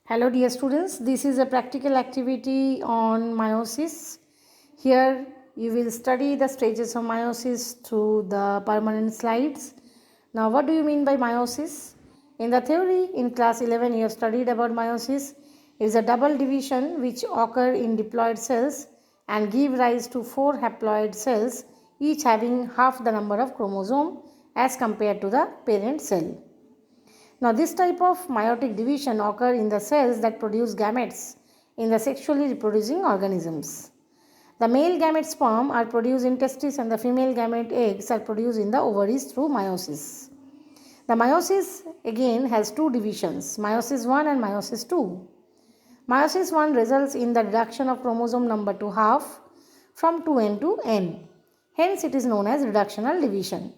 Hello dear students, this is a practical activity on meiosis. Here you will study the stages of meiosis through the permanent slides. Now what do you mean by meiosis? In the theory in class 11 you have studied about meiosis. It is a double division which occur in diploid cells and give rise to 4 haploid cells, each having half the number of chromosome as compared to the parent cell. Now this type of meiotic division occur in the cells that produce gametes in the sexually reproducing organisms. The male gamete sperm are produced in testes and the female gamete eggs are produced in the ovaries through meiosis. The meiosis again has two divisions, meiosis 1 and meiosis 2. Meiosis 1 results in the reduction of chromosome number to half from 2n to n. Hence it is known as reductional division.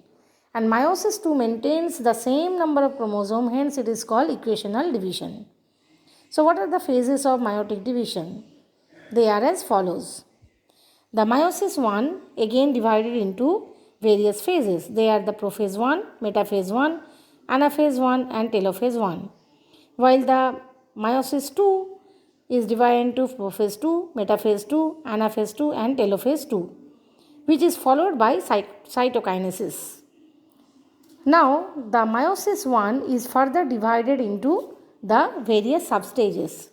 And meiosis 2 maintains the same number of chromosomes, hence it is called equational division. So what are the phases of meiotic division? They are as follows. The meiosis 1 again divided into various phases. They are the prophase 1, metaphase 1, anaphase 1 and telophase 1. While the meiosis 2 is divided into prophase 2, metaphase 2, anaphase 2 and telophase 2, which is followed by cytokinesis. Now, the meiosis 1 is further divided into the various substages.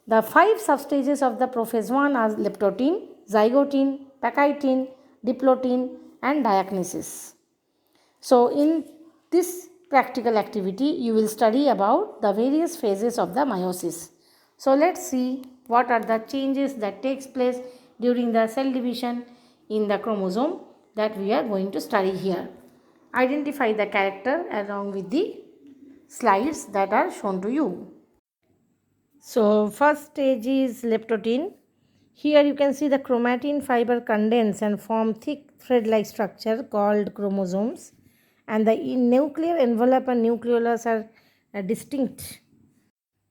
The 5 substages of the prophase 1 are leptotin, zygotin, pachytin, diplotin and diagnesis. So, in this practical activity, you will study about the various phases of the meiosis. So, let's see what are the changes that takes place during the cell division in the chromosome that we are going to study here. Identify the character along with the slides that are shown to you. So first stage is leptotin. Here you can see the chromatin fiber condense and form thick thread-like structure called chromosomes, and the nuclear envelope and nucleolus are distinct.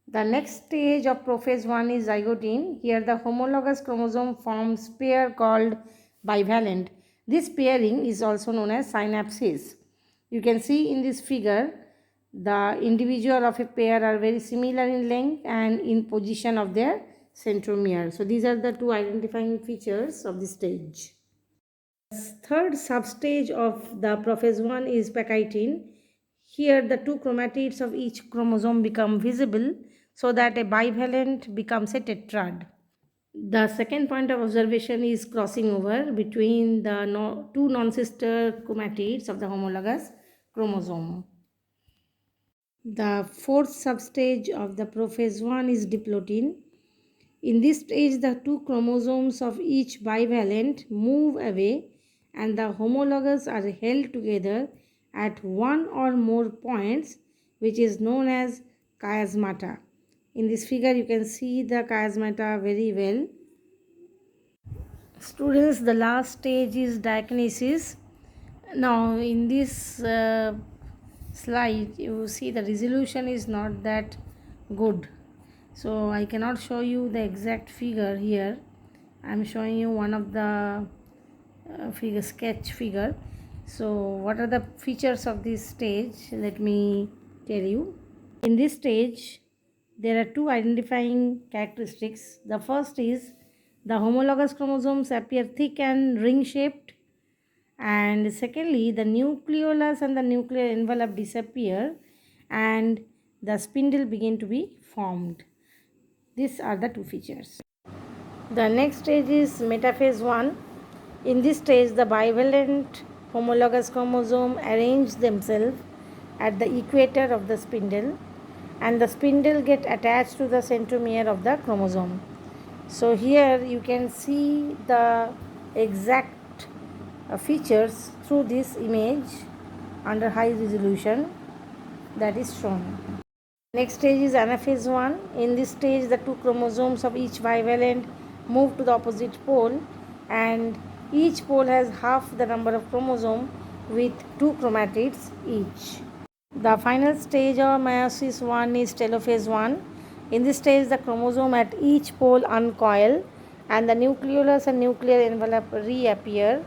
The next stage of prophase 1 is zygotin. Here the homologous chromosome forms pair called bivalent. This pairing is also known as synapsis. You can see in this figure the individual of a pair are very similar in length and in position of their centromere. So these are the two identifying features of this stage. The third substage of the prophase 1 is pachytin. Here the two chromatids of each chromosome become visible so that a bivalent becomes a tetrad. The second point of observation is crossing over between the two non-sister chromatids of the homologous chromosome. The fourth substage of the prophase 1 is diplotin. In this stage, the two chromosomes of each bivalent move away and the homologous are held together at one or more points, which is known as chiasmata. In this figure, you can see the chiasmata very well. Students, the last stage is diagnesis. Now, in this slide, you see the resolution is not that good. So, I cannot show you the exact figure here. I am showing you one of the sketch figure. So, what are the features of this stage? Let me tell you. In this stage, there are two identifying characteristics. The first is the homologous chromosomes appear thick and ring shaped, and secondly the nucleolus and the nuclear envelope disappear and the spindle begin to be formed. These are the two features. The next stage is metaphase 1. In this stage the bivalent homologous chromosome arrange themselves at the equator of the spindle and the spindle get attached to the centromere of the chromosome. So here you can see the exact features through this image under high resolution that is shown. Next stage is anaphase 1. In this stage the two chromosomes of each bivalent move to the opposite pole and each pole has half the number of chromosomes with two chromatids each. The final stage of meiosis 1 is telophase 1. In this stage, the chromosome at each pole uncoil and the nucleolus and nuclear envelope reappear.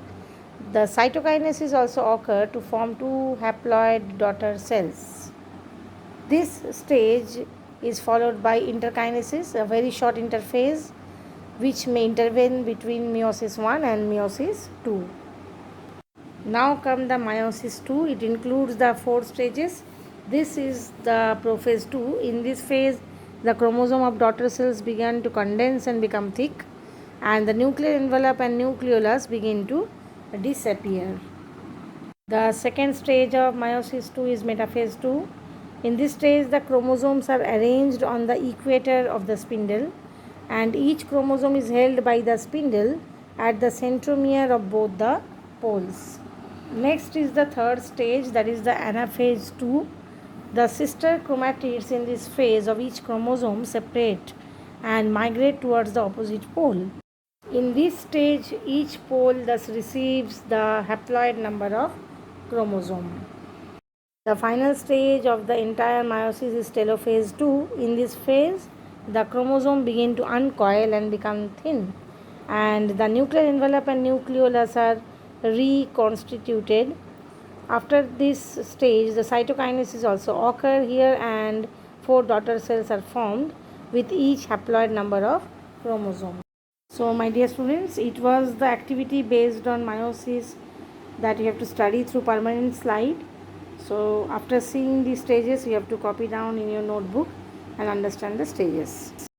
The cytokinesis also occur to form two haploid daughter cells. This stage is followed by interkinesis, a very short interphase which may intervene between meiosis 1 and meiosis 2. Now come the meiosis 2. It includes the 4 stages. This is the prophase 2. In this phase, the chromosome of daughter cells begin to condense and become thick, and the nuclear envelope and nucleolus begin to disappear. The second stage of meiosis 2 is metaphase 2. In this stage, the chromosomes are arranged on the equator of the spindle, and each chromosome is held by the spindle at the centromere of both the poles. Next is the third stage, that is the anaphase 2. The sister chromatids in this phase of each chromosome separate and migrate towards the opposite pole. In this stage, each pole thus receives the haploid number of chromosome. The final stage of the entire meiosis is telophase 2. In this phase, the chromosome begin to uncoil and become thin, and the nuclear envelope and nucleolus are reconstituted. After this stage, the cytokinesis also occur here, and 4 daughter cells are formed with each haploid number of chromosomes. So my dear students, it was the activity based on meiosis that you have to study through permanent slide. So after seeing these stages, you have to copy down in your notebook and understand the stages.